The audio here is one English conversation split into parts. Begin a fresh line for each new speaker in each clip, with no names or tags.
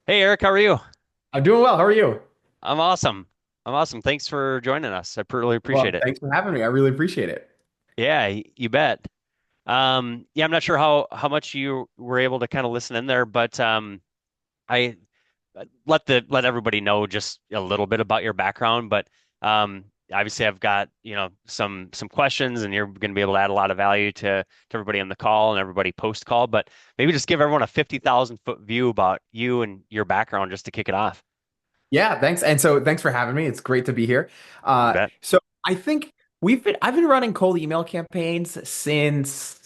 Hey Eric, how are you?
I'm doing well. How are you?
I'm awesome. I'm awesome. Thanks for joining us. Really appreciate
Well,
it.
thanks for having me. I really appreciate it.
Yeah, you bet. Yeah, I'm not sure how much you were able to kind of listen in there, but I let everybody know just a little bit about your background. But obviously, I've got some questions, and you're going to be able to add a lot of value to everybody on the call and everybody post call. But maybe just give everyone a 50,000 foot view about you and your background just to kick it off.
Yeah, thanks. And so thanks for having me. It's great to be here.
You bet.
So I think I've been running cold email campaigns since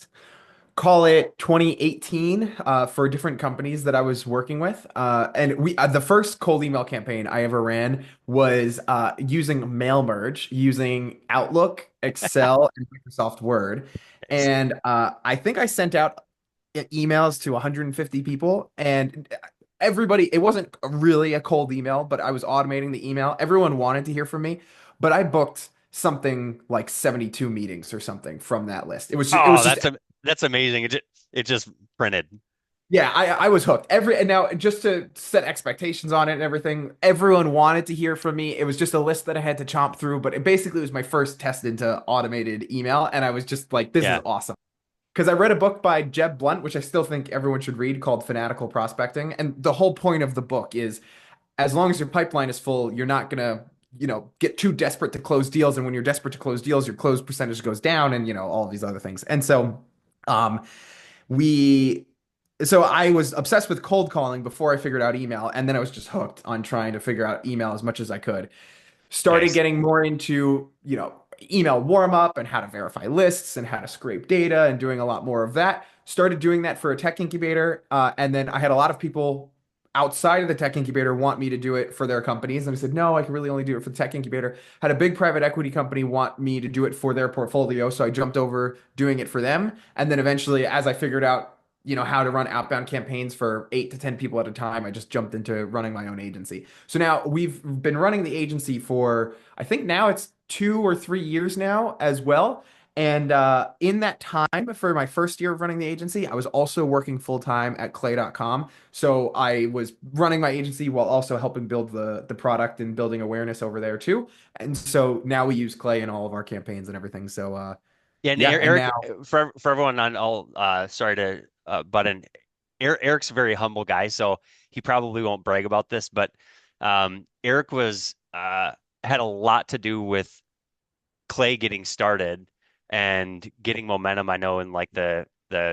call it 2018 for different companies that I was working with. And the first cold email campaign I ever ran was using mail merge, using Outlook, Excel, and Microsoft Word. And I think I sent out emails to 150 people, and everybody, it wasn't really a cold email, but I was automating the email. Everyone wanted to hear from me, but I booked something like 72 meetings or something from that list. It
Oh,
was just
that's amazing. It just printed.
yeah, I was hooked. And now just to set expectations on it and everything, everyone wanted to hear from me. It was just a list that I had to chomp through, but it basically was my first test into automated email, and I was just like, this is
Yeah.
awesome. Because I read a book by Jeb Blunt, which I still think everyone should read, called Fanatical Prospecting. And the whole point of the book is as long as your pipeline is full, you're not gonna, get too desperate to close deals. And when you're desperate to close deals, your close percentage goes down and all of these other things. And so um we so I was obsessed with cold calling before I figured out email, and then I was just hooked on trying to figure out email as much as I could. Started
Nice.
getting more into, email warm up and how to verify lists and how to scrape data and doing a lot more of that. Started doing that for a tech incubator. And then I had a lot of people outside of the tech incubator want me to do it for their companies. And I said, no, I can really only do it for the tech incubator. Had a big private equity company want me to do it for their portfolio. So I jumped over doing it for them. And then eventually, as I figured out, how to run outbound campaigns for 8 to 10 people at a time, I just jumped into running my own agency. So now we've been running the agency for, I think now it's 2 or 3 years now as well. And in that time, for my first year of running the agency, I was also working full time at clay.com. So I was running my agency while also helping build the product and building awareness over there too. And so now we use Clay in all of our campaigns and everything. So
Yeah, and
yeah, and
Eric,
now
for everyone on all, sorry to butt in. Eric's a very humble guy, so he probably won't brag about this, but Eric was had a lot to do with Clay getting started and getting momentum. I know in like the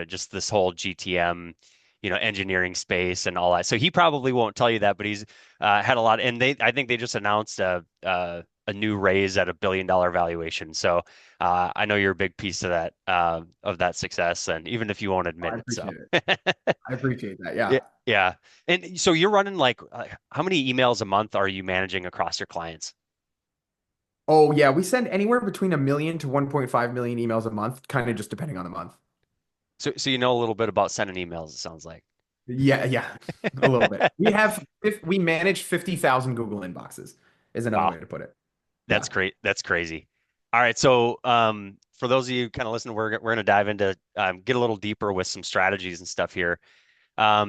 just this whole GTM, engineering space and all that. So he probably won't tell you that, but he's had a lot. And I think they just announced a new raise at $1 billion valuation. So I know you're a big piece of that success, and even if you won't admit
I
it. So
appreciate it. I appreciate that. Yeah.
yeah, yeah. And so you're running like how many emails a month are you managing across your clients?
Oh yeah, we send anywhere between 1 million to 1.5 million emails a month, kind of just depending on the month.
So you know a little bit about sending emails, it sounds like.
Yeah, yeah, a little bit. We manage 50,000 Google inboxes is another
Wow,
way to put it.
that's
Yeah.
great. That's crazy. All right, so for those of you kind of listening, we're gonna dive into get a little deeper with some strategies and stuff here.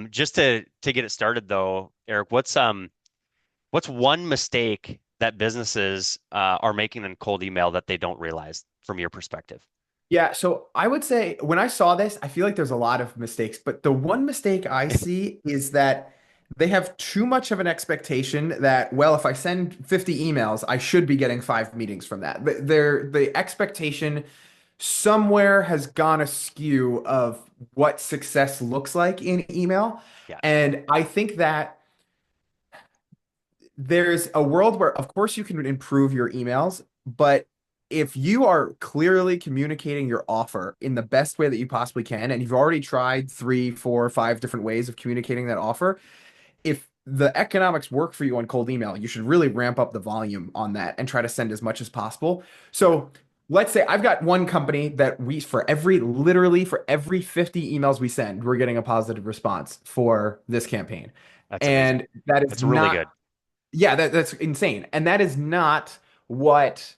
Just to get it started though, Eric, what's one mistake that businesses are making in cold email that they don't realize from your perspective?
Yeah, so I would say when I saw this, I feel like there's a lot of mistakes, but the one mistake I see is that they have too much of an expectation that, well, if I send 50 emails, I should be getting 5 meetings from that. The expectation somewhere has gone askew of what success looks like in email.
Yeah,
And I think that there's a world where, of course, you can improve your emails, but if you are clearly communicating your offer in the best way that you possibly can, and you've already tried 3, 4, 5 different ways of communicating that offer, if the economics work for you on cold email, you should really ramp up the volume on that and try to send as much as possible.
yeah,
So let's say I've got one company that literally for every 50 emails we send, we're getting a positive response for this campaign.
that's amazing.
And that is
That's really
not
good.
yeah, that's insane. And that is not what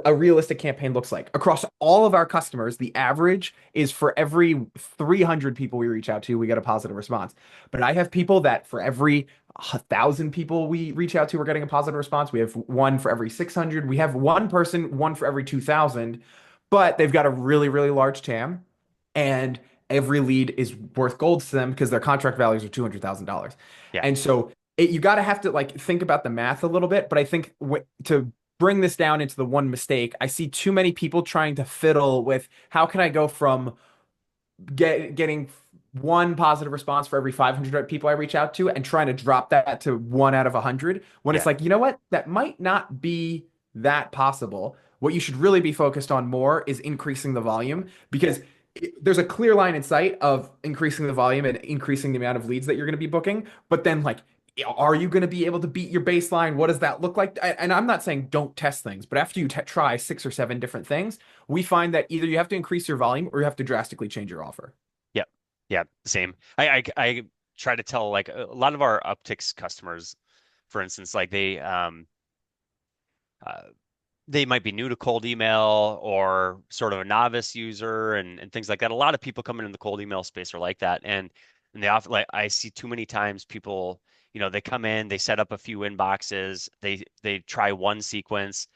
a realistic campaign looks like. Across all of our customers, the average is for every 300 people we reach out to, we get a positive response. But I have people that for every 1,000 people we reach out to, we're getting a positive response. We have one for every 600. We have one person, one for every 2,000, but they've got a really, really large TAM. And every lead is worth gold to them because their contract values are $200,000.
Yeah.
And so you got to have to like think about the math a little bit. But I think to bring this down into the one mistake, I see too many people trying to fiddle with how can I go from getting one positive response for every 500 people I reach out to and trying to drop that to one out of 100 when it's
Yeah.
like, you know what? That might not be that possible. What you should really be focused on more is increasing the volume
Yeah.
because there's a clear line in sight of increasing the volume and increasing the amount of leads that you're going to be booking. But then, like, are you going to be able to beat your baseline? What does that look like? And I'm not saying don't test things, but after you try 6 or 7 different things, we find that either you have to increase your volume or you have to drastically change your offer.
Yep. Yeah. Same. I try to tell like a lot of our upticks customers, for instance, like uh, they might be new to cold email or sort of a novice user and things like that. A lot of people coming in the cold email space are like that. And they often like I see too many times people, they come in, they set up a few inboxes, they try one sequence,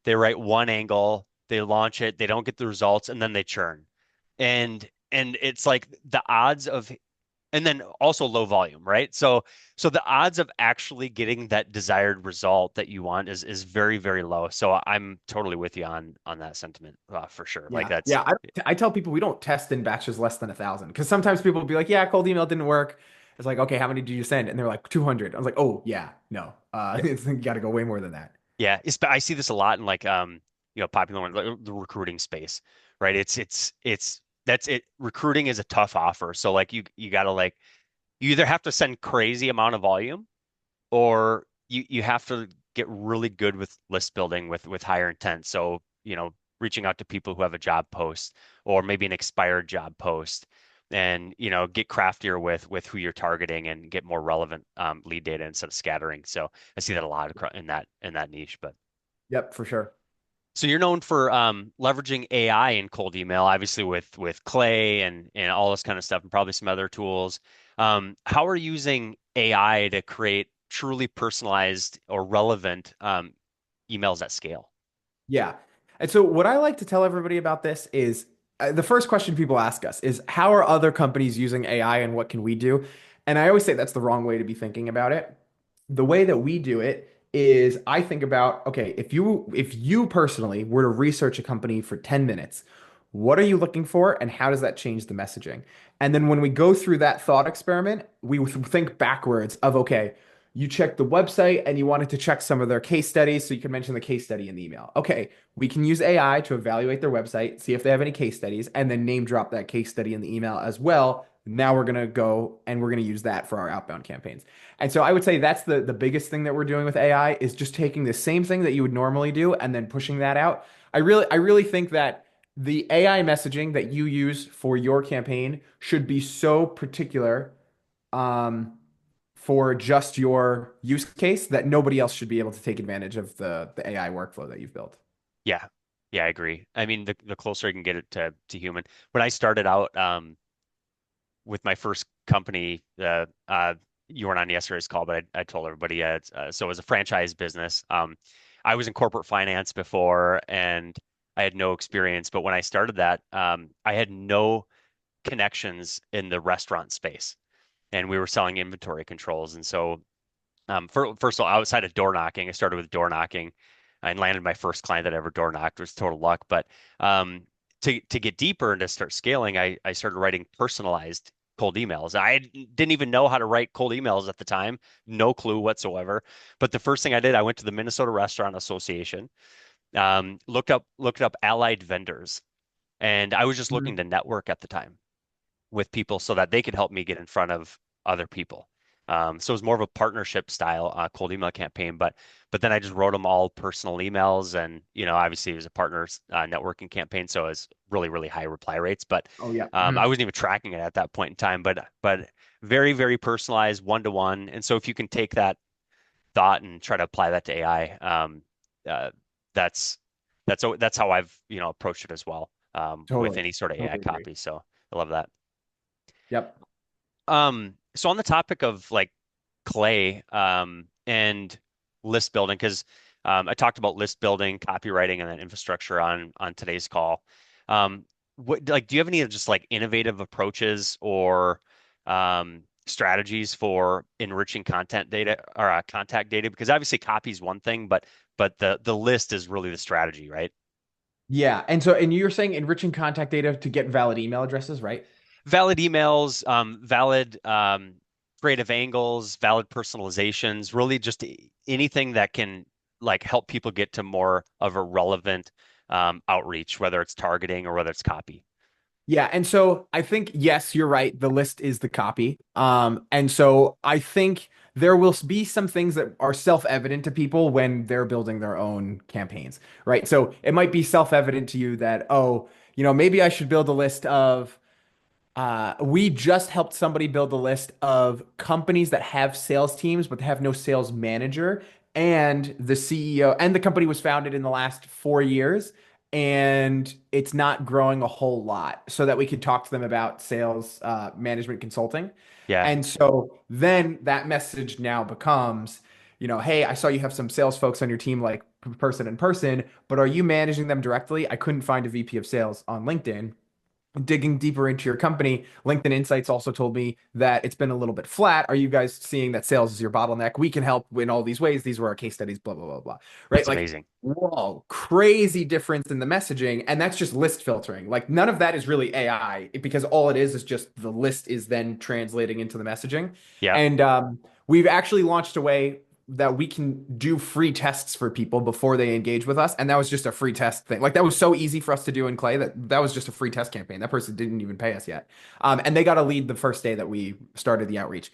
they write one angle, they launch it, they don't get the results, and then they churn. And it's like the odds of and then also low volume, right? So the odds of actually getting that desired result that you want is very, very low. So I'm totally with you on that sentiment for sure. Like
Yeah,
that's
yeah. I tell people we don't test in batches less than 1,000 because sometimes people will be like, "Yeah, cold email didn't work." It's like, "Okay, how many did you send?" And they're like, 200. I was like, "Oh yeah, no,
yeah,
you got to go way more than that."
yeah. I see this a lot in like popular one, like the recruiting space, right? It's that's it. Recruiting is a tough offer. So like you gotta like you either have to send crazy amount of volume or you have to get really good with list building with higher intent. So, reaching out to people who have a job post or maybe an expired job post and, get craftier with who you're targeting and get more relevant lead data instead of scattering. So I see that a lot in that niche. But
Yep, for sure.
so you're known for leveraging AI in cold email, obviously with Clay and all this kind of stuff, and probably some other tools. How are you using AI to create truly personalized or relevant emails at scale?
Yeah. And so what I like to tell everybody about this is the first question people ask us is how are other companies using AI and what can we do? And I always say that's the wrong way to be thinking about it. The way that we do it is I think about, okay, if you personally were to research a company for 10 minutes, what are you looking for and how does that change the messaging? And then when we go through that thought experiment, we think backwards of, okay, you checked the website and you wanted to check some of their case studies, so you can mention the case study in the email. Okay, we can use AI to evaluate their website, see if they have any case studies, and then name drop that case study in the email as well. Now we're gonna go and we're gonna use that for our outbound campaigns. And so I would say that's the biggest thing that we're doing with AI is just taking the same thing that you would normally do and then pushing that out. I really think that the AI messaging that you use for your campaign should be so particular um, for just your use case that nobody else should be able to take advantage of the AI workflow that you've built.
Yeah. Yeah, I agree. I mean, the closer I can get it to human. When I started out with my first company, you weren't on yesterday's call, but I told everybody, so it was a franchise business. I was in corporate finance before and I had no experience, but when I started that, I had no connections in the restaurant space and we were selling inventory controls. And so, first of all, outside of door knocking, I started with door knocking and landed my first client that ever door knocked. It was total luck. But to get deeper and to start scaling, I started writing personalized cold emails. I didn't even know how to write cold emails at the time, no clue whatsoever. But the first thing I did, I went to the Minnesota Restaurant Association, looked up allied vendors, and I was just looking
Mhm.
to network at the time with people so that they could help me get in front of other people. So it was more of a partnership style cold email campaign, but then I just wrote them all personal emails, and obviously it was a partner networking campaign, so it was really really high reply rates. But
Oh yeah.
I
Mhm.
wasn't even tracking it at that point in time. But very very personalized one to one, and so if you can take that thought and try to apply that to AI, uh, that's That's how I've, approached it as well, with
Totally.
any sort of AI
Totally agree.
copy. So I love that.
Yep.
So on the topic of like Clay, and list building, because I talked about list building, copywriting, and then infrastructure on today's call. What like do you have any just like innovative approaches or strategies for enriching content data or contact data? Because obviously copy is one thing, but the list is really the strategy, right?
Yeah. And you're saying enriching contact data to get valid email addresses, right?
Valid emails, valid creative angles, valid personalizations, really just anything that can like help people get to more of a relevant outreach, whether it's targeting or whether it's copy.
Yeah, and so I think yes, you're right. The list is the copy. And so I think there will be some things that are self-evident to people when they're building their own campaigns, right? So it might be self-evident to you that, oh, maybe I should build a list of we just helped somebody build a list of companies that have sales teams, but they have no sales manager. And the CEO and the company was founded in the last 4 years, and it's not growing a whole lot, so that we could talk to them about sales management consulting.
Yeah,
And so then that message now becomes, hey, I saw you have some sales folks on your team, like person in person, but are you managing them directly? I couldn't find a VP of sales on LinkedIn. Digging deeper into your company, LinkedIn Insights also told me that it's been a little bit flat. Are you guys seeing that sales is your bottleneck? We can help in all these ways. These were our case studies, blah, blah, blah, blah. Right?
that's
Like,
amazing.
whoa, crazy difference in the messaging. And that's just list filtering. Like, none of that is really AI because all it is just the list is then translating into the messaging.
Yeah,
And we've actually launched a way that we can do free tests for people before they engage with us. And that was just a free test thing. Like that was so easy for us to do in Clay that was just a free test campaign. That person didn't even pay us yet. And they got a lead the first day that we started the outreach.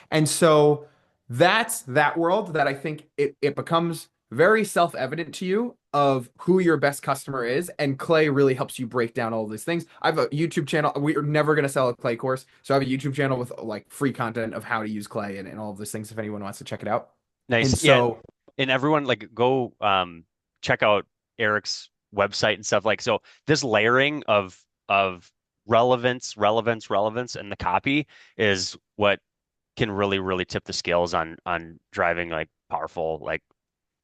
And so that's that world that I think it becomes very self-evident to you of who your best customer is. And Clay really helps you break down all these things. I have a YouTube channel. We're never going to sell a Clay course. So I have a YouTube channel with like free content of how to use Clay and all of those things if anyone wants to check it out.
nice.
And
Yeah,
so,
and everyone like go check out Eric's website and stuff like so. This layering of relevance, and the copy is what can really tip the scales on driving like powerful like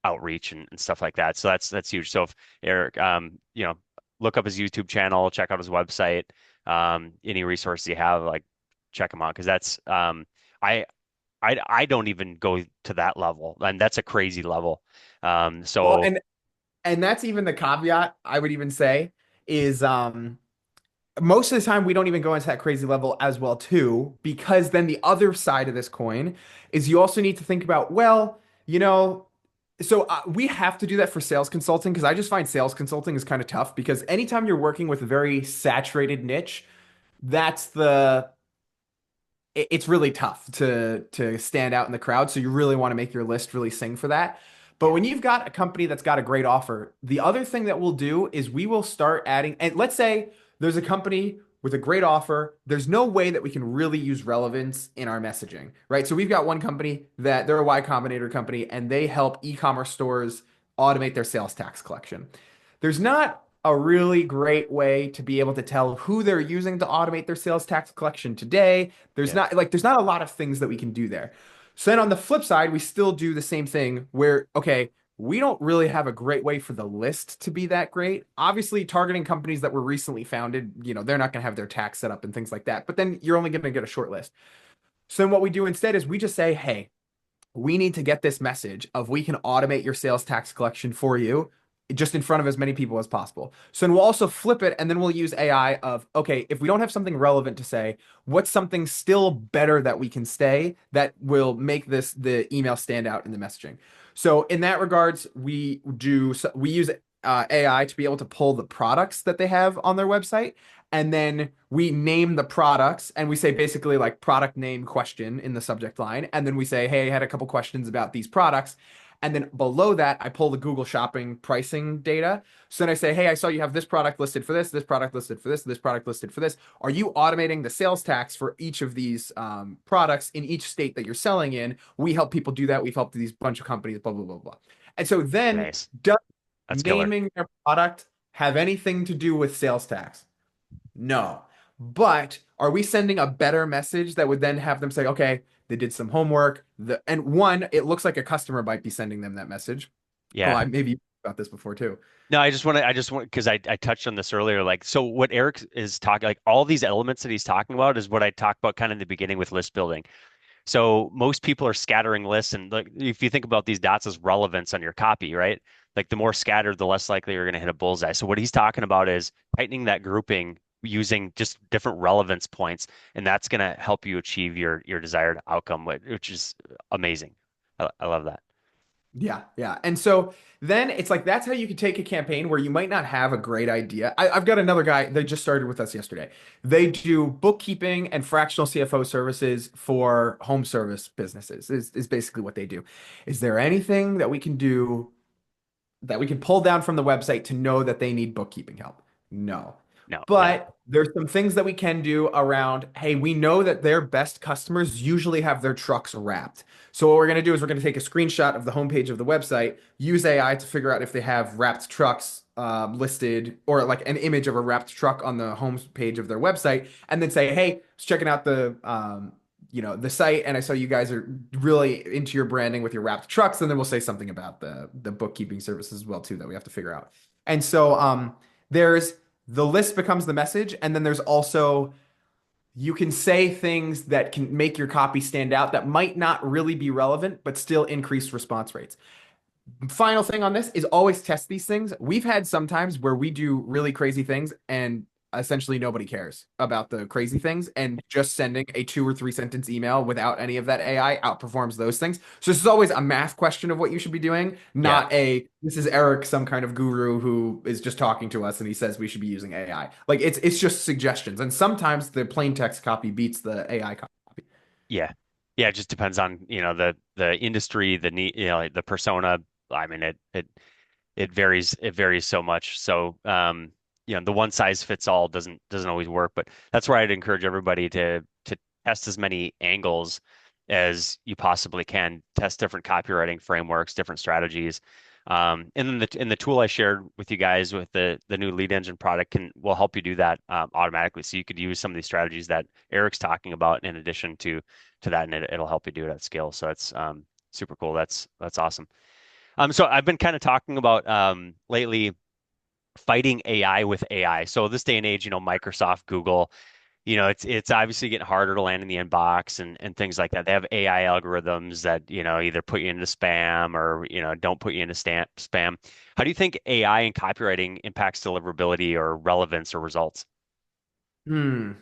outreach and stuff like that. So that's huge. So if Eric, look up his YouTube channel, check out his website, any resources you have, like check him out because that's I I don't even go to that level, and that's a crazy level.
well,
So
and that's even the caveat I would even say is most of the time we don't even go into that crazy level as well too, because then the other side of this coin is you also need to think about, well, so we have to do that for sales consulting because I just find sales consulting is kind of tough because anytime you're working with a very saturated niche, that's it's really tough to stand out in the crowd. So you really want to make your list really sing for that. But
yeah,
when you've got a company that's got a great offer, the other thing that we'll do is we will start adding, and let's say there's a company with a great offer. There's no way that we can really use relevance in our messaging, right? So we've got one company that they're a Y Combinator company and they help e-commerce stores automate their sales tax collection. There's not a really great way to be able to tell who they're using to automate their sales tax collection today.
yeah,
There's not a lot of things that we can do there. So then on the flip side, we still do the same thing where, okay, we don't really have a great way for the list to be that great. Obviously, targeting companies that were recently founded, they're not going to have their tax set up and things like that. But then you're only going to get a short list. So then what we do instead is we just say, hey, we need to get this message of we can automate your sales tax collection for you just in front of as many people as possible. So then we'll also flip it and then we'll use AI of, okay, if we don't have something relevant to say, what's something still better that we can say that will make the email stand out in the messaging. So in that regards, we use AI to be able to pull the products that they have on their website. And then we name the products and we say basically like product name question in the subject line. And then we say, hey, I had a couple questions about these products. And then below that, I pull the Google Shopping pricing data. So then I say, hey, I saw you have this product listed for this product listed for this product listed for this. Are you automating the sales tax for each of these products in each state that you're selling in? We help people do that. We've helped these bunch of companies, blah, blah, blah, blah. And so then
nice. That's killer.
naming their product have anything to do with sales tax? No. But are we sending a better message that would then have them say, okay, they did some homework. And one, it looks like a customer might be sending them that message. Oh,
Yeah.
I maybe about this before too.
No, I just want, because I touched on this earlier. Like, so what Eric is talking, like all these elements that he's talking about is what I talked about kind of in the beginning with list building. So most people are scattering lists, and like if you think about these dots as relevance on your copy, right? Like the more scattered, the less likely you're going to hit a bullseye. So what he's talking about is tightening that grouping using just different relevance points, and that's going to help you achieve your desired outcome, which is amazing. I love that.
Yeah, yeah. And so then it's like that's how you could take a campaign where you might not have a great idea. I've got another guy, they just started with us yesterday. They do bookkeeping and fractional CFO services for home service businesses, is basically what they do. Is there anything that we can do that we can pull down from the website to know that they need bookkeeping help? No.
No, yeah,
But there's some things that we can do around, hey, we know that their best customers usually have their trucks wrapped. So what we're going to do is we're going to take a screenshot of the homepage of the website, use AI to figure out if they have wrapped trucks listed or like an image of a wrapped truck on the home page of their website, and then say, hey, I was checking out the site, and I saw you guys are really into your branding with your wrapped trucks, and then we'll say something about the bookkeeping services as well too that we have to figure out. And so there's the list becomes the message, and then there's also you can say things that can make your copy stand out that might not really be relevant, but still increase response rates. Final thing on this is always test these things. We've had some times where we do really crazy things and essentially nobody cares about the crazy things, and just sending a 2 or 3 sentence email without any of that AI outperforms those things. So this is always a math question of what you should be doing,
yeah,
not a this is Eric, some kind of guru who is just talking to us and he says we should be using AI. Like it's just suggestions. And sometimes the plain text copy beats the AI copy.
yeah, yeah. It just depends on, the industry, the need, like the persona. I mean, it varies. It varies so much. So, the one size fits all doesn't always work. But that's where I'd encourage everybody to test as many angles as you possibly can. Test different copywriting frameworks, different strategies. And then the tool I shared with you guys with the new lead engine product will help you do that automatically. So you could use some of these strategies that Eric's talking about in addition to that, and it'll help you do it at scale. So that's super cool. That's awesome. So I've been kind of talking about lately fighting AI with AI. So this day and age, Microsoft, Google, it's obviously getting harder to land in the inbox and things like that. They have AI algorithms that, either put you into spam or, don't put you into spam. How do you think AI and copywriting impacts deliverability or relevance or results?
Hmm.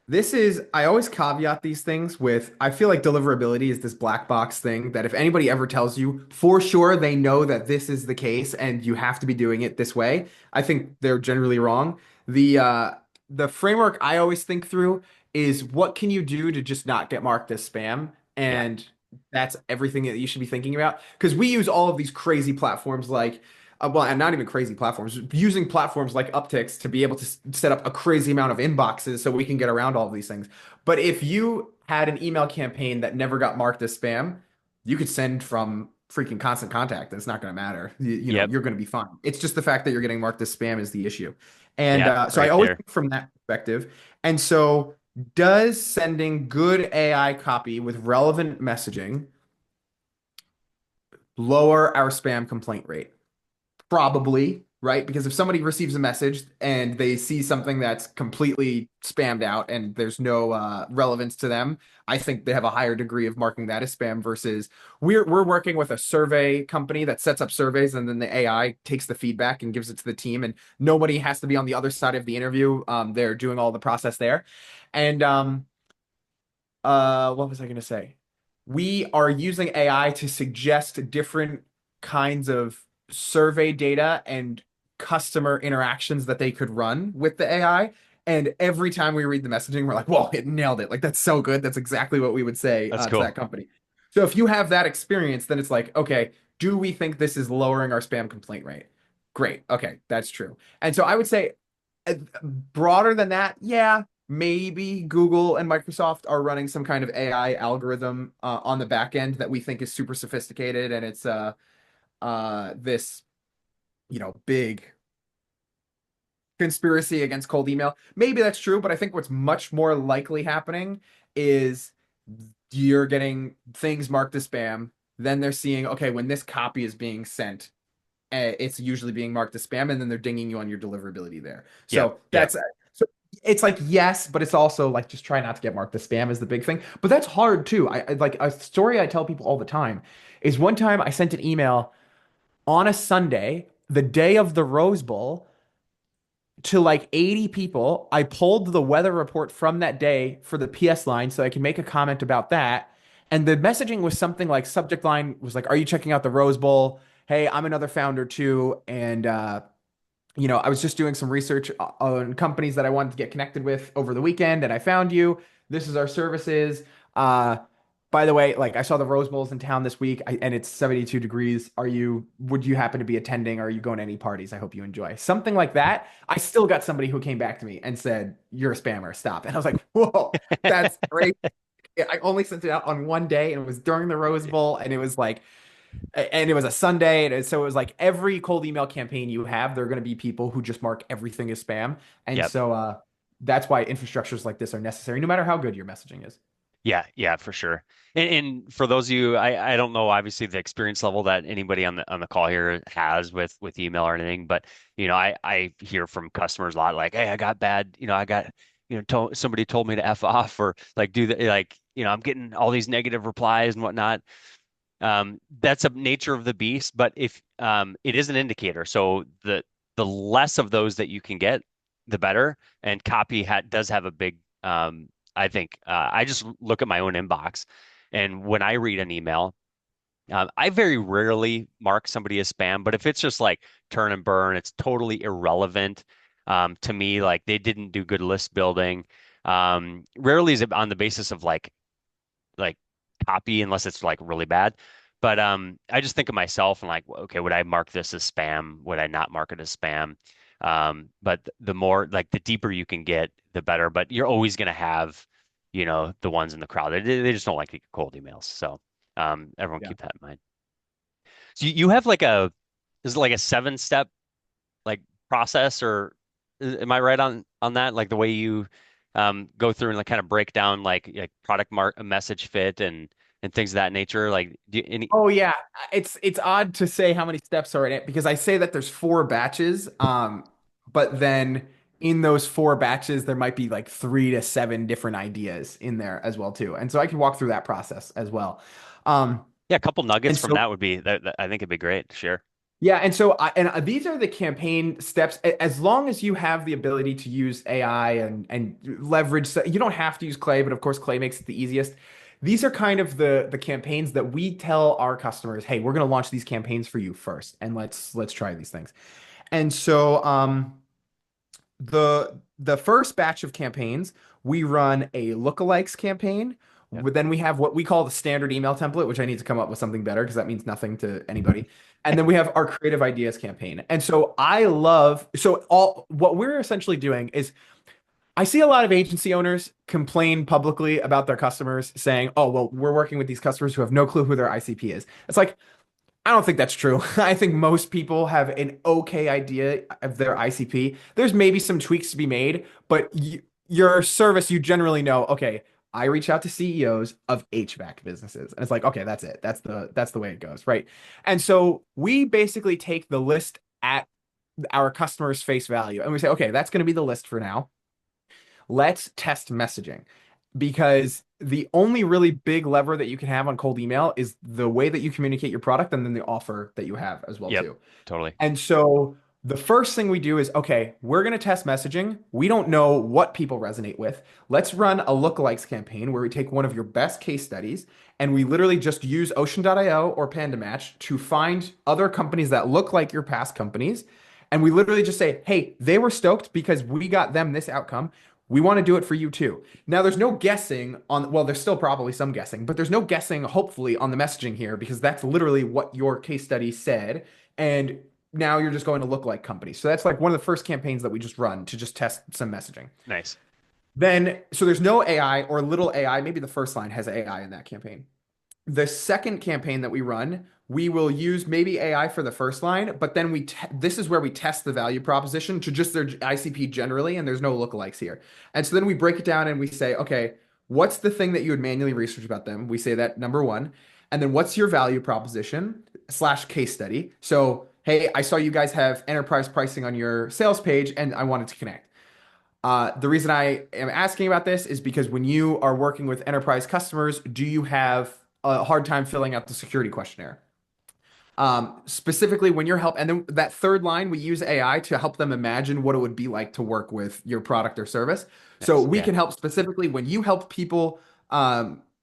I always caveat these things with, I feel like deliverability is this black box thing that if anybody ever tells you for sure they know that this is the case and you have to be doing it this way, I think they're generally wrong. The framework I always think through is what can you do to just not get marked as spam?
Yeah.
And that's everything that you should be thinking about. Because we use all of these crazy platforms like well, and not even crazy platforms, using platforms like Upticks to be able to set up a crazy amount of inboxes so we can get around all of these things. But if you had an email campaign that never got marked as spam, you could send from freaking Constant Contact. That's not going to matter.
Yep.
You're going to be fine. It's just the fact that you're getting marked as spam is the issue. And
Yeah.
so I
Right
always
there.
think from that perspective. And so, does sending good AI copy with relevant messaging lower our spam complaint rate? Probably, right? Because if somebody receives a message and they see something that's completely spammed out and there's no relevance to them, I think they have a higher degree of marking that as spam versus we're working with a survey company that sets up surveys and then the AI takes the feedback and gives it to the team and nobody has to be on the other side of the interview. They're doing all the process there. And what was I going to say? We are using AI to suggest different kinds of survey data and customer interactions that they could run with the AI. And every time we read the messaging, we're like, whoa, it nailed it. Like, that's so good. That's exactly what we would say
That's
to
cool.
that company. So if you have that experience, then it's like, okay, do we think this is lowering our spam complaint rate? Great. Okay, that's true. And so I would say broader than that, yeah, maybe Google and Microsoft are running some kind of AI algorithm on the back end that we think is super sophisticated, and it's this. big conspiracy against cold email. Maybe that's true, but I think what's much more likely happening is you're getting things marked as spam. Then they're seeing, okay, when this copy is being sent, it's usually being marked as spam, and then they're dinging you on your deliverability there.
Yep.
So
Yep.
so it's like yes, but it's also like just try not to get marked as spam is the big thing. But that's hard too. Like a story I tell people all the time is one time I sent an email on a Sunday, the day of the Rose Bowl, to like 80 people. I pulled the weather report from that day for the PS line so I can make a comment about that. And the messaging was something like subject line was like, "Are you checking out the Rose Bowl? Hey, I'm another founder too." And I was just doing some research on companies that I wanted to get connected with over the weekend, and I found you. This is our services. Uh, by the way, like I saw the Rose Bowl's in town this week, and it's 72 degrees. Would you happen to be attending? Are you going to any parties? I hope you enjoy. Something like that. I still got somebody who came back to me and said, "You're a spammer. Stop." And I was like, "Whoa, that's great." I only sent it out on one day, and it was during the Rose Bowl, and it was like and it was a Sunday, and so it was like every cold email campaign you have, there are going to be people who just mark everything as spam, and
Yep.
so that's why infrastructures like this are necessary, no matter how good your messaging is.
Yeah, yeah, for sure. And for those of you, I don't know obviously the experience level that anybody on the call here has with email or anything, but I hear from customers a lot like, hey, I got bad, I got, somebody told me to F off or like do the like, I'm getting all these negative replies and whatnot. That's a nature of the beast, but if it is an indicator, so the less of those that you can get, the better. And does have a big, I think, I just look at my own inbox, and when I read an email, I very rarely mark somebody as spam. But if it's just like turn and burn, it's totally irrelevant to me. Like they didn't do good list building. Rarely is it on the basis of like copy unless it's like really bad. But I just think of myself and like, okay, would I mark this as spam? Would I not mark it as spam? But the more like the deeper you can get, the better. But you're always going to have, the ones in the crowd. They just don't like to get cold emails. So everyone
Yeah.
keep that in mind. So you have is it like a 7 step like process or am I right on that? Like the way you go through and like kind of break down like product mark message fit and things of that nature. Like do you, any
Oh yeah, it's odd to say how many steps are in it because I say that there's four batches, but then in those four batches there might be like 3 to 7 different ideas in there as well too, and so I can walk through that process as well. Um,
yeah, a couple nuggets
and
from
so
that would be that I think it'd be great to share.
Yeah, and so these are the campaign steps. As long as you have the ability to use AI and leverage, so you don't have to use Clay, but of course Clay makes it the easiest. These are kind of the campaigns that we tell our customers, "Hey, we're going to launch these campaigns for you first, and let's try these things." And so the first batch of campaigns, we run a lookalikes campaign.
Yep.
Then we have what we call the standard email template, which I need to come up with something better because that means nothing to anybody. And then we have our creative ideas campaign. And so all what we're essentially doing is I see a lot of agency owners complain publicly about their customers saying, "Oh, well, we're working with these customers who have no clue who their ICP is." It's like, I don't think that's true. I think most people have an okay idea of their ICP. There's maybe some tweaks to be made, but your service, you generally know, okay, I reach out to CEOs of HVAC businesses. And it's like, okay, that's it. That's the way it goes, right? And so we basically take the list at our customer's face value and we say, okay, that's going to be the list for now. Let's test messaging because the only really big lever that you can have on cold email is the way that you communicate your product and then the offer that you have as well
Yep.
too.
Totally.
And so the first thing we do is, okay, we're going to test messaging. We don't know what people resonate with. Let's run a lookalikes campaign where we take one of your best case studies and we literally just use Ocean.io or Panda Match to find other companies that look like your past companies. And we literally just say, hey, they were stoked because we got them this outcome. We want to do it for you too. Now, there's no guessing on, well, there's still probably some guessing, but there's no guessing, hopefully, on the messaging here because that's literally what your case study said. And now you're just going to look like companies. So that's like one of the first campaigns that we just run to just test some messaging.
Nice.
Then, so there's no AI or little AI. Maybe the first line has AI in that campaign. The second campaign that we run, we will use maybe AI for the first line, but then this is where we test the value proposition to just their ICP generally, and there's no lookalikes here. And so then we break it down and we say, okay, what's the thing that you would manually research about them? We say that number one. And then what's your value proposition slash case study? So, hey, I saw you guys have enterprise pricing on your sales page and I wanted to connect. The reason I am asking about this is because when you are working with enterprise customers, do you have a hard time filling out the security questionnaire? Specifically when you're and then that third line, we use AI to help them imagine what it would be like to work with your product or service. So
Nice.
we
Yeah.
can help specifically when you help people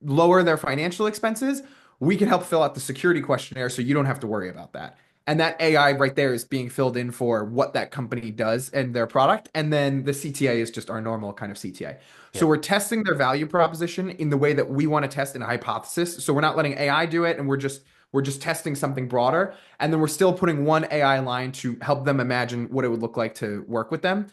lower their financial expenses, we can help fill out the security questionnaire so you don't have to worry about that. And that AI right there is being filled in for what that company does and their product. And then the CTA is just our normal kind of CTA. So
Yep.
we're testing their value proposition in the way that we want to test in a hypothesis. So we're not letting AI do it, and we're just testing something broader. And then we're still putting one AI line to help them imagine what it would look like to work with them.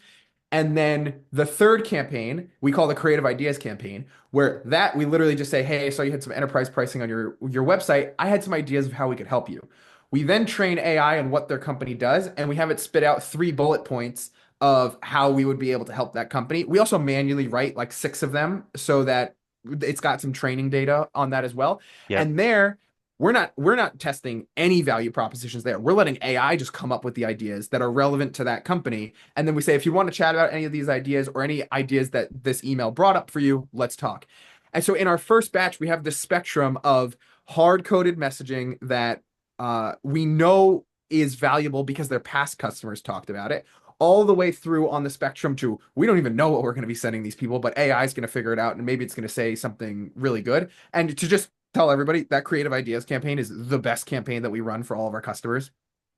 And then the third campaign, we call the creative ideas campaign, where that we literally just say, hey, so you had some enterprise pricing on your website. I had some ideas of how we could help you. We then train AI on what their company does, and we have it spit out 3 bullet points of how we would be able to help that company. We also manually write like 6 of them so that it's got some training data on that as well.
Yep.
And there, we're not testing any value propositions there. We're letting AI just come up with the ideas that are relevant to that company. And then we say, if you want to chat about any of these ideas or any ideas that this email brought up for you, let's talk. And so in our first batch, we have this spectrum of hard-coded messaging that we know is valuable because their past customers talked about it, all the way through on the spectrum to we don't even know what we're going to be sending these people, but AI is going to figure it out and maybe it's going to say something really good. And to just tell everybody that creative ideas campaign is the best campaign that we run for all of our customers.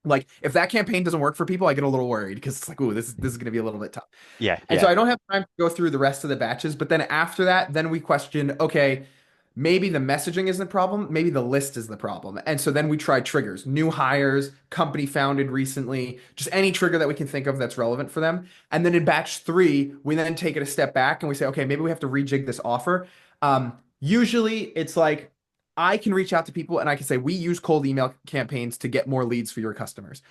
Like if that campaign doesn't work for people, I get a little worried because it's like, ooh, this is going to be a little bit tough.
Yeah.
And so
Yeah.
I don't have time to go through the rest of the batches, but then after that, then we question, okay, maybe the messaging isn't the problem, maybe the list is the problem. And so then we try triggers, new hires, company founded recently, just any trigger that we can think of that's relevant for them. And then in batch three, we then take it a step back and we say, okay, maybe we have to rejig this offer. Usually it's like I can reach out to people and I can say, we use cold email campaigns to get more leads for your customers.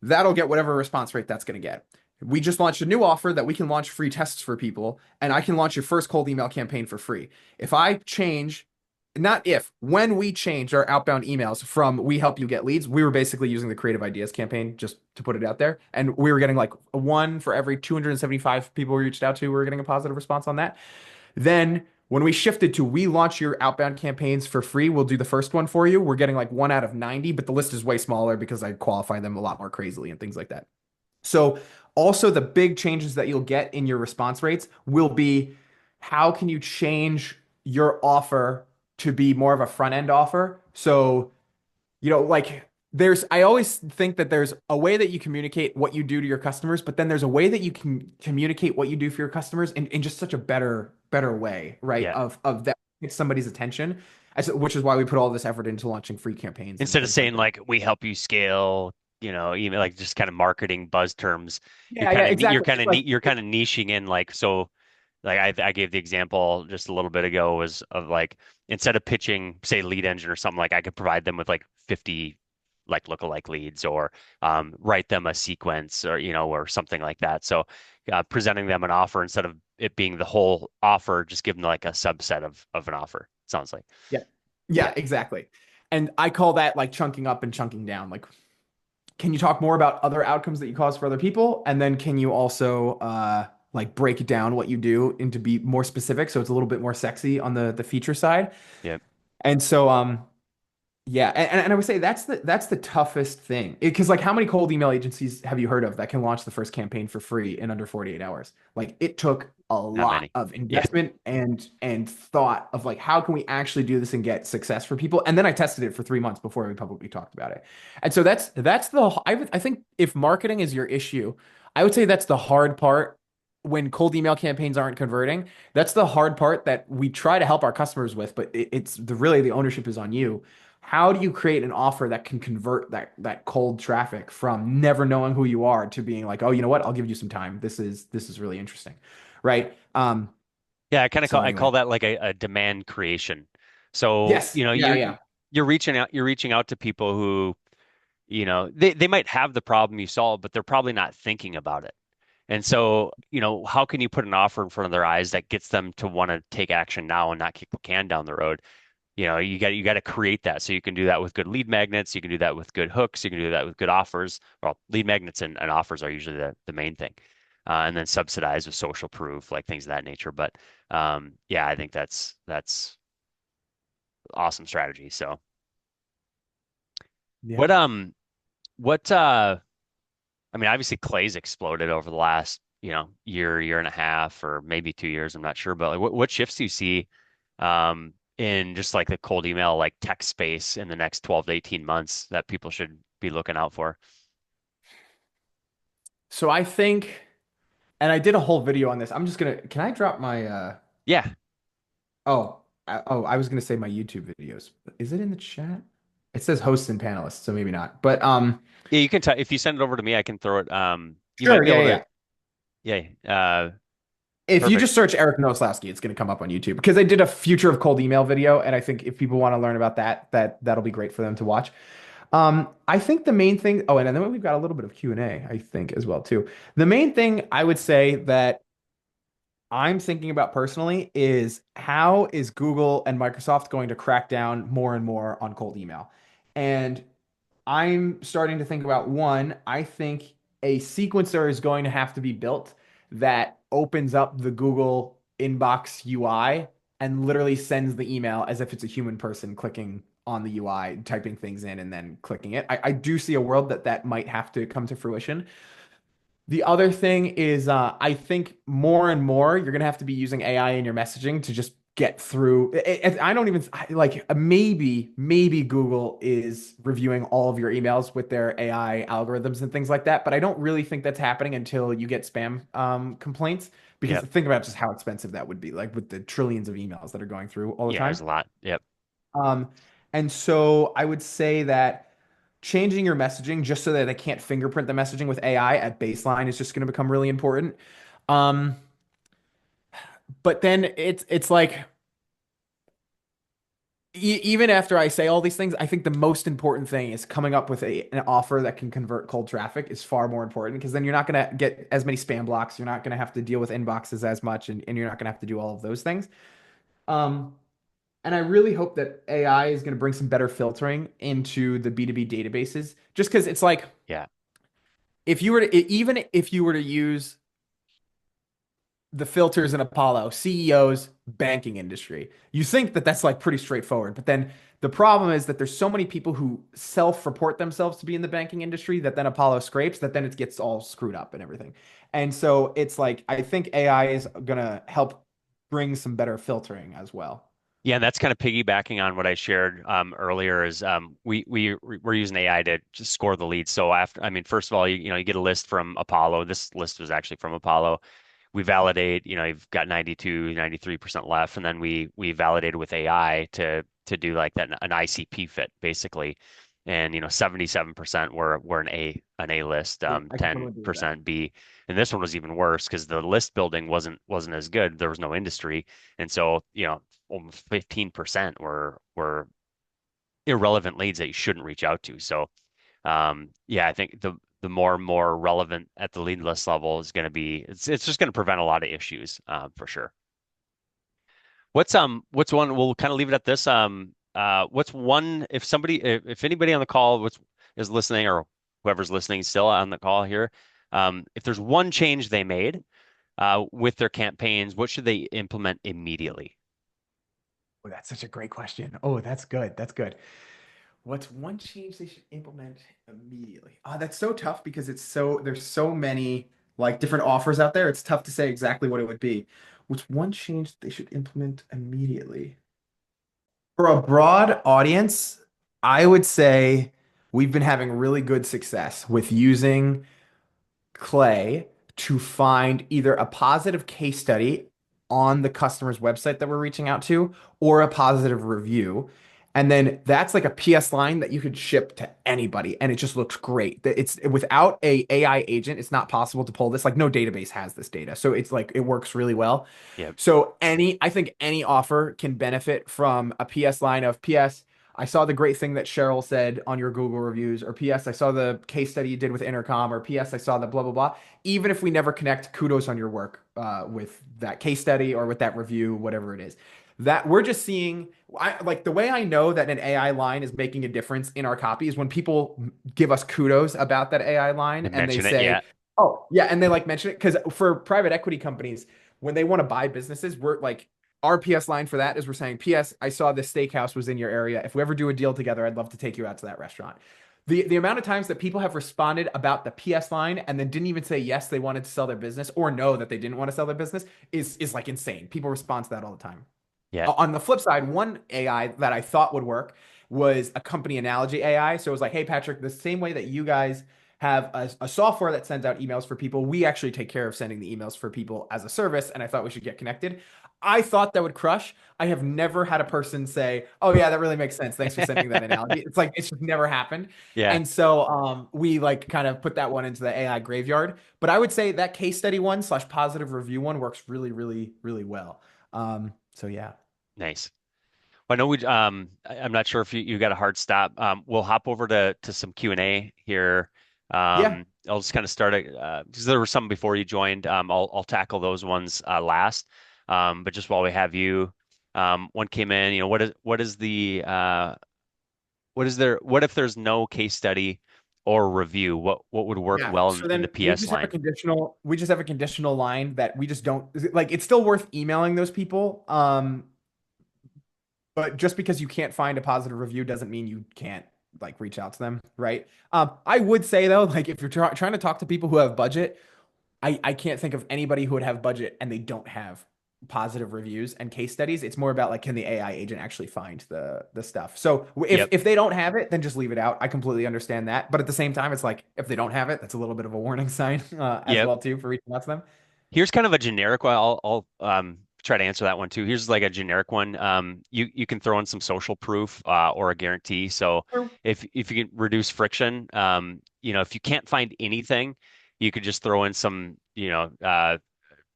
That'll get whatever response rate that's going to get. We just launched a new offer that we can launch free tests for people, and I can launch your first cold email campaign for free. If I change, not if, when we change our outbound emails from we help you get leads, we were basically using the creative ideas campaign just to put it out there. And we were getting like one for every 275 people we reached out to, we were getting a positive response on that. Then when we shifted to we launch your outbound campaigns for free, we'll do the first one for you. We're getting like 1 out of 90, but the list is way smaller because I qualify them a lot more crazily and things like that. So also the big changes that you'll get in your response rates will be how can you change your offer to be more of a front end offer? So like I always think that there's a way that you communicate what you do to your customers, but then there's a way that you can communicate what you do for your customers in just such a better way, right?
Yeah.
Of that gets somebody's attention. Which is why we put all this effort into launching free campaigns and
Instead of
things like
saying
that.
like we help you scale, even like just kind of marketing buzz terms,
Yeah, yeah, exactly. It's like
you're kind of niching in like so. Like I gave the example just a little bit ago was of like instead of pitching say lead engine or something like I could provide them with like 50 like lookalike leads or write them a sequence or or something like that. So presenting them an offer instead of it being the whole offer, just give them like a subset of an offer. Sounds like.
yeah.
Yeah.
Yeah, exactly. And I call that like chunking up and chunking down. Like, can you talk more about other outcomes that you cause for other people? And then can you also like break down what you do into be more specific so it's a little bit more sexy on the feature side?
Yeah.
And so yeah, and I would say that's the toughest thing. Because like how many cold email agencies have you heard of that can launch the first campaign for free in under 48 hours? Like it took a
Not
lot
many.
of
Yeah.
investment and thought of like how can we actually do this and get success for people? And then I tested it for 3 months before we publicly talked about it. And so I think if marketing is your issue, I would say that's the hard part when cold email campaigns aren't converting. That's the hard part that we try to help our customers with, but it's really the ownership is on you. How do you create an offer that can convert that cold traffic from never knowing who you are to being like, oh, you know what? I'll give you some time. This is really interesting, right?
Yeah,
So
I call
anyway,
that like a demand creation. So,
Yes. Yeah, yeah.
you're reaching out to people who, they might have the problem you solve, but they're probably not thinking about it. And so, how can you put an offer in front of their eyes that gets them to want to take action now and not kick the can down the road? You got to create that. So you can do that with good lead magnets. You can do that with good hooks. You can do that with good offers. Well, lead magnets and offers are usually the main thing. And then subsidize with social proof, like things of that nature. But yeah, I think that's awesome strategy. So
Yeah.
what what I mean, obviously Clay's exploded over the last, year and a half, or maybe 2 years. I'm not sure, but like, what shifts do you see in just like the cold email, like tech space in the next 12 to 18 months that people should be looking out for?
So I think, and I did a whole video on this. I'm just gonna, can I drop my
Yeah.
I was gonna say my YouTube videos. Is it in the chat? It says hosts and panelists, so maybe not. But
Yeah, you can if you send it over to me, I can throw it. You might
sure,
be
yeah,
able
yeah,
to,
yeah.
yeah,
If you
perfect.
just search Eric Nowoslawski, it's gonna come up on YouTube because I did a future of cold email video, and I think if people want to learn about that, that'll be great for them to watch. I think the main thing, oh, and then we've got a little bit of Q&A, I think, as well, too. The main thing I would say that I'm thinking about personally is how is Google and Microsoft going to crack down more and more on cold email? And I'm starting to think about one, I think a sequencer is going to have to be built that opens up the Google inbox UI and literally sends the email as if it's a human person clicking on the UI, typing things in, and then clicking it. I do see a world that might have to come to fruition. The other thing is, I think more and more you're gonna have to be using AI in your messaging to just get through. I don't even like maybe Google is reviewing all of your emails with their AI algorithms and things like that, but I don't really think that's happening until you get spam complaints. Because
Yep.
think about just how expensive that would be, like with the trillions of emails that are going through all the
Yeah, there's
time.
a lot. Yep.
Um, and so I would say that changing your messaging just so that they can't fingerprint the messaging with AI at baseline is just going to become really important. Um, but then it's like even after I say all these things, I think the most important thing is coming up with an offer that can convert cold traffic is far more important because then you're not going to get as many spam blocks. You're not going to have to deal with inboxes as much, and you're not going to have to do all of those things. Um, And I really hope that AI is going to bring some better filtering into the B2B databases, just because it's like
Yeah.
if you were to, even if you were to use the filters in Apollo, CEOs, banking industry, you think that that's like pretty straightforward. But then the problem is that there's so many people who self-report themselves to be in the banking industry that then Apollo scrapes, that then it gets all screwed up and everything. And so it's like, I think AI is going to help bring some better filtering as well.
Yeah, and that's kind of piggybacking on what I shared earlier is we're using AI to just score the leads. So after, I mean, first of all, you get a list from Apollo. This list was actually from Apollo. We validate, you've got 92, 93% left, and then we validated with AI to do like that an ICP fit basically. And 77% were an A list,
Yeah, I can totally agree with that.
10% B. And this one was even worse because the list building wasn't as good. There was no industry. And so, almost 15% were irrelevant leads that you shouldn't reach out to. So yeah, I think the more and more relevant at the lead list level is going to be it's just going to prevent a lot of issues for sure. What's one we'll kind of leave it at this. What's one if anybody on the call is listening, or whoever's listening still on the call here, if there's one change they made with their campaigns, what should they implement immediately?
Oh, that's such a great question. Oh, that's good. That's good. What's one change they should implement immediately? That's so tough because there's so many like different offers out there. It's tough to say exactly what it would be. What's one change they should implement immediately? For a broad audience, I would say we've been having really good success with using Clay to find either a positive case study on the customer's website that we're reaching out to or a positive review. And then that's like a PS line that you could ship to anybody, and it just looks great. It's without a AI agent, it's not possible to pull this. Like no database has this data, so it's like it works really well.
Yep.
So I think any offer can benefit from a PS line of PS. I saw the great thing that Cheryl said on your Google reviews, or PS, I saw the case study you did with Intercom, or PS, I saw the blah blah blah. Even if we never connect, kudos on your work with that case study or with that review, whatever it is. That we're just seeing, like the way I know that an AI line is making a difference in our copy is when people give us kudos about that AI line
They
and they
mention it. Yeah.
say, "Oh, yeah," and they like mention it because for private equity companies, when they want to buy businesses, we're like our PS line for that is we're saying, "PS, I saw this steakhouse was in your area. If we ever do a deal together, I'd love to take you out to that restaurant." The amount of times that people have responded about the PS line and then didn't even say yes, they wanted to sell their business or no that they didn't want to sell their business is like insane. People respond to that all the time.
Yeah.
On the flip side, one AI that I thought would work was a company analogy AI. So it was like, hey, Patrick, the same way that you guys have a software that sends out emails for people, we actually take care of sending the emails for people as a service. And I thought we should get connected. I thought that would crush. I have never had a person say, oh, yeah, that really makes sense. Thanks for sending that analogy. It's like, it's just never happened.
Yeah.
And so we like kind of put that one into the AI graveyard. But I would say that case study one slash positive review one works really, really, really well. So yeah.
Nice. Well, I know I'm not sure if you got a hard stop. We'll hop over to some Q&A here.
Yeah.
I'll just kind of start it because there were some before you joined. I'll tackle those ones last. But just while we have you, one came in, what if there's no case study or review? What would work
Yeah.
well
So
in the
then we
PS
just have a
line?
conditional, we just have a conditional line that we just don't like. It's still worth emailing those people. But just because you can't find a positive review doesn't mean you can't like reach out to them, right? I would say though, like if you're trying to talk to people who have budget, I can't think of anybody who would have budget and they don't have positive reviews and case studies. It's more about like, can the AI agent actually find the stuff? So
Yep.
if they don't have it, then just leave it out. I completely understand that. But at the same time, it's like if they don't have it, that's a little bit of a warning sign as
Yep.
well too for reaching out to them.
Here's kind of a generic one. I'll try to answer that one too. Here's like a generic one. You can throw in some social proof or a guarantee. So
True.
if you can reduce friction, if you can't find anything, you could just throw in some,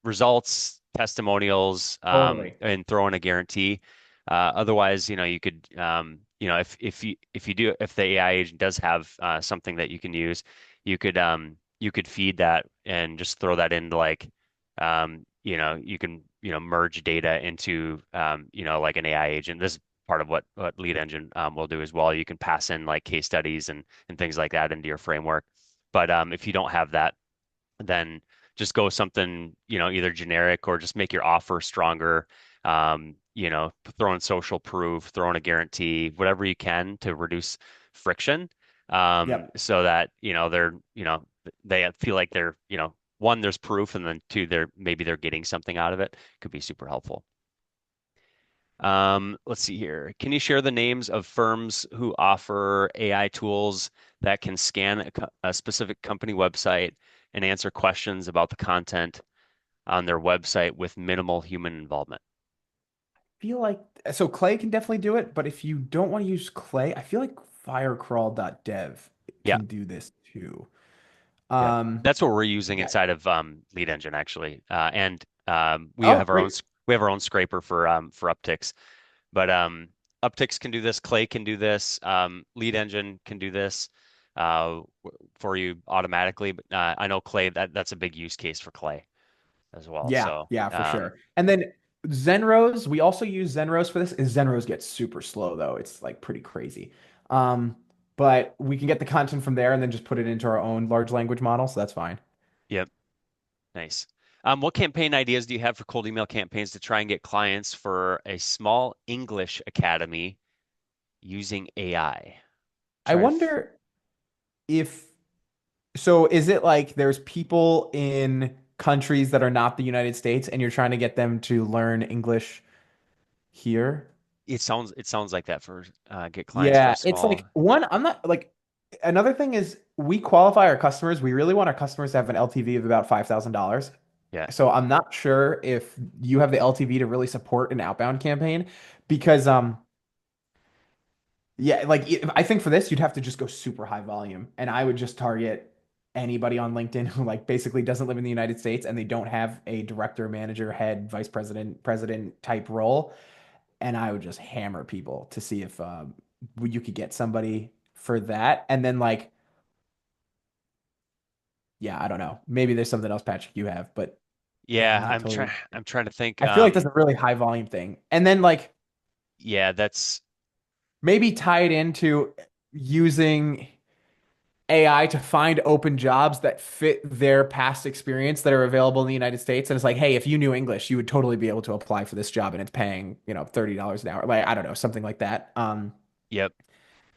results, testimonials,
Totally.
and throw in a guarantee. Otherwise, you could, if the AI agent does have something that you can use, you could feed that and just throw that into like, you can, merge data into, like an AI agent. This is part of what Lead Engine will do as well. You can pass in like case studies and things like that into your framework. But if you don't have that, then just go something, either generic or just make your offer stronger. Throw in social proof, throw in a guarantee, whatever you can to reduce friction.
Yep.
So that, they feel like they're, one, there's proof, and then two, maybe they're getting something out of it. Could be super helpful. Let's see here. Can you share the names of firms who offer AI tools that can scan a specific company website and answer questions about the content on their website with minimal human involvement?
Feel like so Clay can definitely do it, but if you don't want to use Clay, I feel like firecrawl.dev
Yeah,
can do this too.
yeah.
Um,
That's what we're using
yeah.
inside of Lead Engine actually, and
Oh, great.
we have our own scraper for Upticks, but Upticks can do this, Clay can do this, Lead Engine can do this for you automatically. But I know Clay that's a big use case for Clay as well.
Yeah,
So
yeah, for sure. And then Zenrose, we also use Zenrose for this. Is Zenrose gets super slow though. It's like pretty crazy. Um, but we can get the content from there and then just put it into our own large language model, so that's fine.
yep, nice. What campaign ideas do you have for cold email campaigns to try and get clients for a small English academy using AI?
I
Try to
wonder if so is it like there's people in countries that are not the United States and you're trying to get them to learn English here?
it sounds like that for get clients for a
Yeah, it's
small.
like one, I'm not like another thing is we qualify our customers. We really want our customers to have an LTV of about $5,000.
Yeah.
So I'm not sure if you have the LTV to really support an outbound campaign because Yeah, like I think for this you'd have to just go super high volume, and I would just target anybody on LinkedIn who like basically doesn't live in the United States and they don't have a director, manager, head, vice president, president type role, and I would just hammer people to see if you could get somebody for that, and then like yeah, I don't know, maybe there's something else Patrick you have, but yeah, I'm
Yeah,
not totally.
I'm trying to think.
I feel like that's a really high volume thing, and then like
Yeah, that's
maybe tie it into using AI to find open jobs that fit their past experience that are available in the United States. And it's like, hey, if you knew English, you would totally be able to apply for this job and it's paying, $30 an hour. Like, I don't know, something like that.
yep.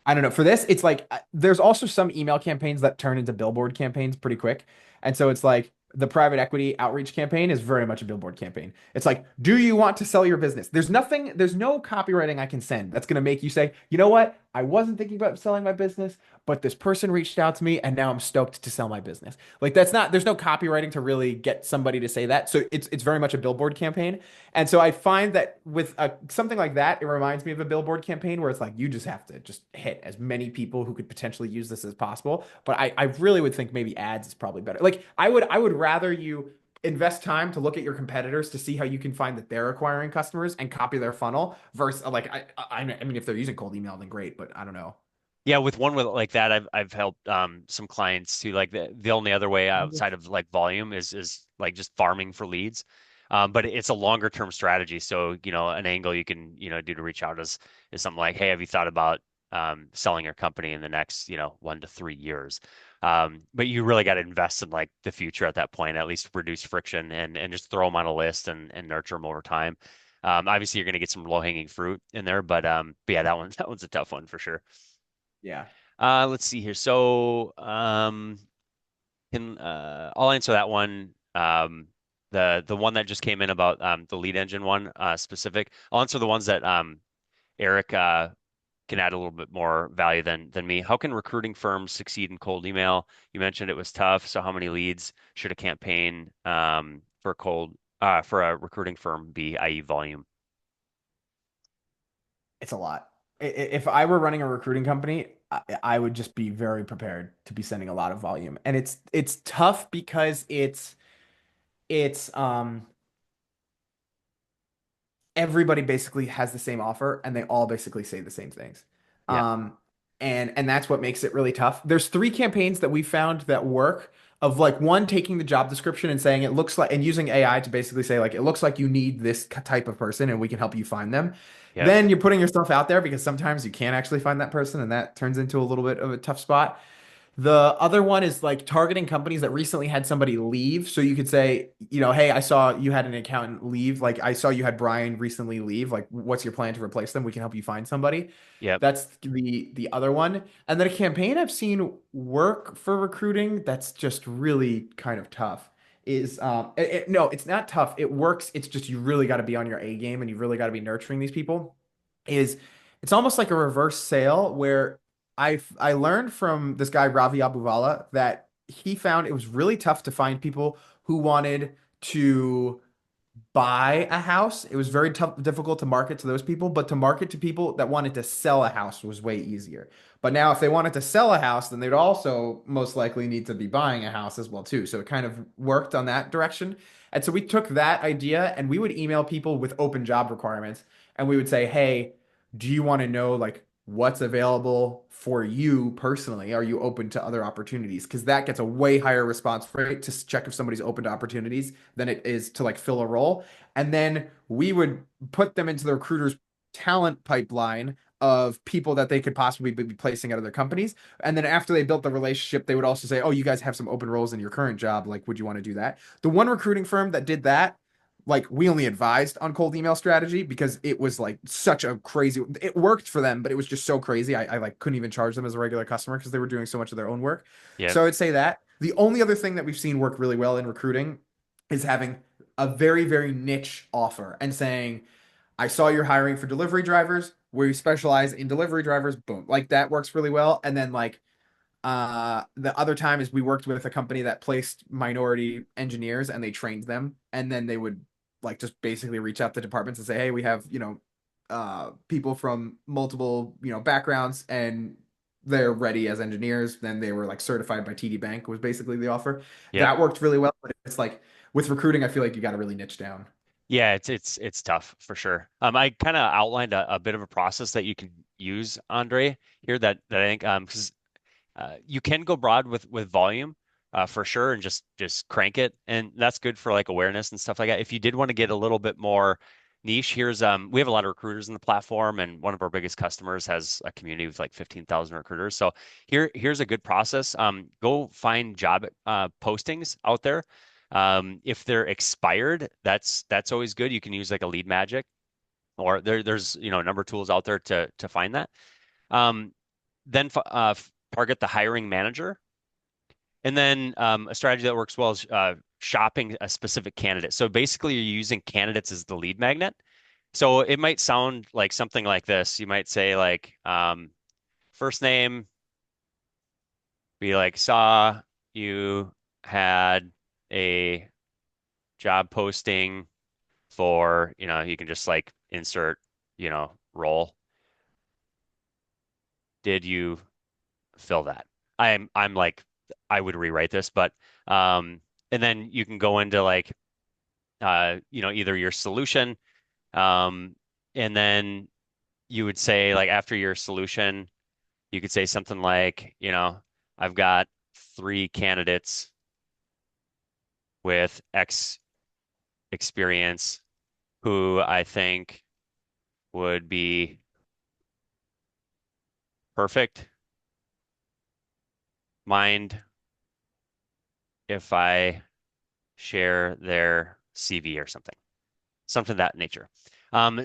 I don't know. For this, it's like there's also some email campaigns that turn into billboard campaigns pretty quick. And so it's like the private equity outreach campaign is very much a billboard campaign. It's like, do you want to sell your business? There's no copywriting I can send that's going to make you say, you know what? I wasn't thinking about selling my business, but this person reached out to me and now I'm stoked to sell my business. Like there's no copywriting to really get somebody to say that. So it's very much a billboard campaign. And so I find that with something like that, it reminds me of a billboard campaign where it's like you just have to just hit as many people who could potentially use this as possible. But I really would think maybe ads is probably better. Like I would rather you invest time to look at your competitors to see how you can find that they're acquiring customers and copy their funnel versus like I mean if they're using cold email then great, but I don't know.
Yeah, with one with like that, I've helped some clients to like the only other way outside of like volume is like just farming for leads. But it's a longer term strategy. So, an angle you can, do to reach out is something like, hey, have you thought about selling your company in the next, 1 to 3 years? But you really got to invest in like the future at that point, at least reduce friction and just throw them on a list and nurture them over time. Obviously, you're going to get some low hanging fruit in there, but yeah, that one's a tough one for sure.
Yeah.
Let's see here. So, I'll answer that one. The one that just came in about the lead engine one specific. I'll answer the ones that Eric can add a little bit more value than me. How can recruiting firms succeed in cold email? You mentioned it was tough. So, how many leads should a campaign for a recruiting firm be, i.e., volume?
It's a lot. If I were running a recruiting company, I would just be very prepared to be sending a lot of volume. And it's tough because it's everybody basically has the same offer and they all basically say the same things.
Yeah,
Um, and that's what makes it really tough. There's three campaigns that we found that work of like one taking the job description and saying it looks like and using AI to basically say like it looks like you need this type of person and we can help you find them.
yeah,
Then you're putting yourself out there because sometimes you can't actually find that person and that turns into a little bit of a tough spot. The other one is like targeting companies that recently had somebody leave. So you could say, hey, I saw you had an accountant leave. Like I saw you had Brian recently leave. Like, what's your plan to replace them? We can help you find somebody.
yep.
That's the other one. And then a campaign I've seen work for recruiting that's just really kind of tough is no, it's not tough. It works. It's just you really got to be on your A game and you really got to be nurturing these people. Is it's almost like a reverse sale where I learned from this guy Ravi Abuvala that he found it was really tough to find people who wanted to buy a house. It was very tough, difficult to market to those people, but to market to people that wanted to sell a house was way easier. But now, if they wanted to sell a house, then they'd also most likely need to be buying a house as well too. So it kind of worked on that direction. And so we took that idea and we would email people with open job requirements, and we would say, "Hey, do you want to know like what's available for you personally? Are you open to other opportunities?" Because that gets a way higher response rate to check if somebody's open to opportunities than it is to like fill a role. And then we would put them into the recruiter's talent pipeline of people that they could possibly be placing at other companies. And then after they built the relationship, they would also say, "Oh, you guys have some open roles in your current job. Like, would you want to do that?" The one recruiting firm that did that, like we only advised on cold email strategy because it was like such a crazy it worked for them, but it was just so crazy. I like couldn't even charge them as a regular customer because they were doing so much of their own work.
Yep.
So I would say that the only other thing that we've seen work really well in recruiting is having a very, very niche offer and saying, I saw you're hiring for delivery drivers. We specialize in delivery drivers. Boom. Like that works really well. And then like the other time is we worked with a company that placed minority engineers and they trained them. And then they would like just basically reach out to departments and say, hey, we have, people from multiple, backgrounds, and they're ready as engineers. Then they were like certified by TD Bank was basically the offer.
Yep.
That worked really well, but it's like with recruiting, I feel like you got to really niche down.
Yeah, it's tough for sure. I kind of outlined a bit of a process that you can use, Andre, here that I think 'cause you can go broad with volume for sure and just crank it, and that's good for like awareness and stuff like that. If you did want to get a little bit more niche, here's we have a lot of recruiters in the platform, and one of our biggest customers has a community with like 15,000 recruiters. So here's a good process. Go find job postings out there. If they're expired, that's always good. You can use like a lead magic, or there's a number of tools out there to find that. Um, then target the hiring manager. And then a strategy that works well is shopping a specific candidate. So basically, you're using candidates as the lead magnet. So it might sound like something like this. You might say like first name, be like, saw you had a job posting for, you can just like insert, role. Did you fill that? I'm like I would rewrite this, but and then you can go into like either your solution, um and then you would say like after your solution, you could say something like, I've got three candidates with X experience who I think would be perfect. Mind if I share their CV or something of that nature.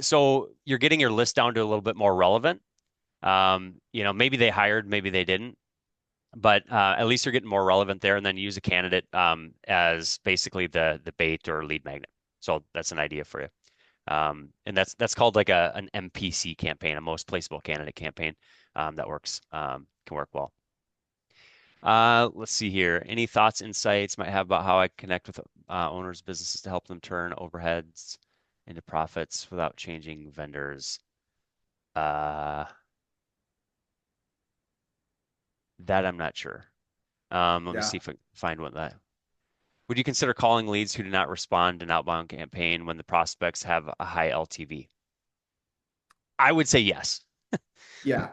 So you're getting your list down to a little bit more relevant. Maybe they hired, maybe they didn't, but at least you're getting more relevant there. And then use a candidate as basically the bait or lead magnet. So that's an idea for you. And that's called like an MPC campaign, a most placeable candidate campaign that can work well. Let's see here. Any thoughts, insights might have about how I connect with owners' businesses to help them turn overheads into profits without changing vendors? Uh, that I'm not sure. Let me
Yeah.
see if I can find one that. Would you consider calling leads who do not respond to an outbound campaign when the prospects have a high LTV? I would say yes.
Yeah.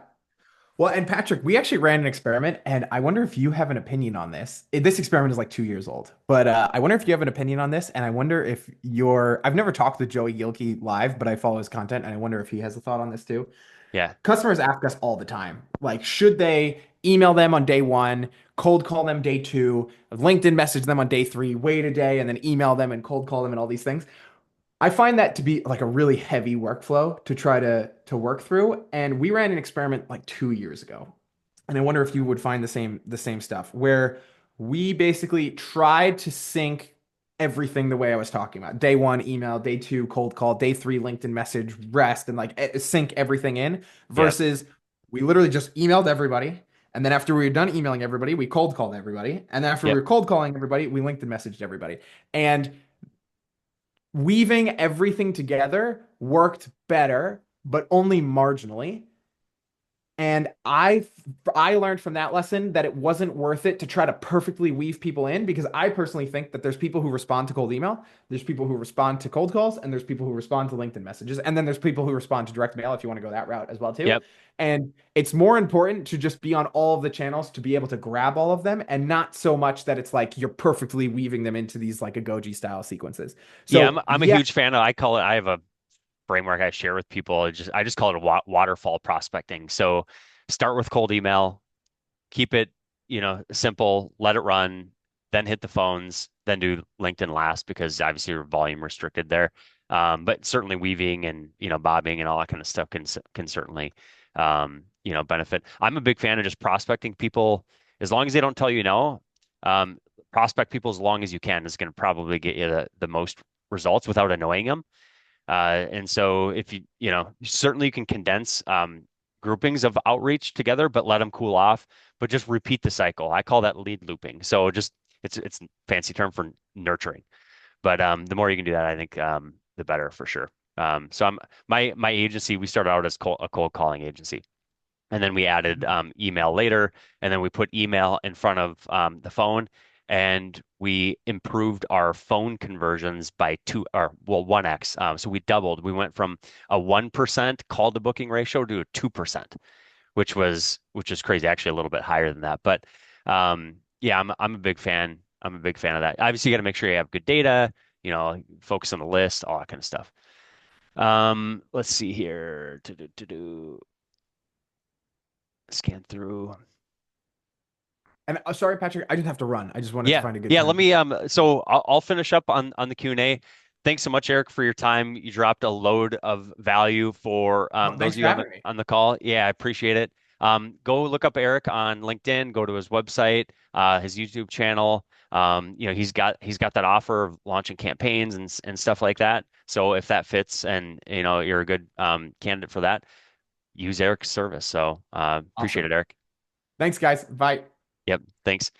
Well, and Patrick, we actually ran an experiment, and I wonder if you have an opinion on this. This experiment is like 2 years old, but I wonder if you have an opinion on this, and I wonder if I've never talked with Joey Gilkey live, but I follow his content, and I wonder if he has a thought on this too.
Yeah.
Customers ask us all the time, like, should they email them on day one, cold call them day two, LinkedIn message them on day three, wait a day, and then email them and cold call them and all these things. I find that to be like a really heavy workflow to try to work through. And we ran an experiment like 2 years ago. And I wonder if you would find the same stuff where we basically tried to sync everything the way I was talking about. Day one, email, day two, cold call, day three, LinkedIn message, rest, and like sync everything in
Yep.
versus we literally just emailed everybody. And then after we were done emailing everybody, we cold called everybody. And then after we
Yep.
were cold calling everybody, we LinkedIn messaged everybody. And weaving everything together worked better, but only marginally. And I learned from that lesson that it wasn't worth it to try to perfectly weave people in because I personally think that there's people who respond to cold email, there's people who respond to cold calls, and there's people who respond to LinkedIn messages, and then there's people who respond to direct mail if you want to go that route as well too.
Yep.
And it's more important to just be on all of the channels to be able to grab all of them and not so much that it's like you're perfectly weaving them into these like a Goji style sequences.
Yeah,
So
I'm a
yeah,
huge fan of, I have a framework I share with people. I just call it a waterfall prospecting. So start with cold email, keep it, simple, let it run, then hit the phones, then do LinkedIn last because obviously you're volume restricted there. But certainly weaving and, bobbing and all that kind of stuff can certainly, benefit. I'm a big fan of just prospecting people as long as they don't tell you no. Um, Prospect people as long as you can is going to probably get you the most results without annoying them. And so if certainly you can condense groupings of outreach together, but let them cool off, but just repeat the cycle. I call that lead looping. So just it's a fancy term for nurturing. But the more you can do that, I think the better for sure. So my agency, we started out as a cold calling agency. And then we added email later, and then we put email in front of the phone, and we improved our phone conversions by two, or well, 1x. So we doubled. We went from a 1% call to booking ratio to a 2%, which is crazy. Actually, a little bit higher than that. But yeah, I'm a big fan. I'm a big fan of that. Obviously, you got to make sure you have good data. Focus on the list, all that kind of stuff. Let's see here. To scan through.
And sorry, Patrick, I just have to run. I just wanted to
Yeah,
find a good
yeah.
time
Let
to
me
chat.
so I'll finish up on the Q&A. Thanks so much, Eric, for your time. You dropped a load of value for
Oh,
those
thanks
of
for
you
having me.
on the call. Yeah, I appreciate it. Go look up Eric on LinkedIn. Go to his website, his YouTube channel. He's got that offer of launching campaigns and stuff like that. So if that fits and you're a good candidate for that, use Eric's service. So appreciate
Awesome.
it, Eric.
Thanks, guys. Bye.
Yep. Thanks.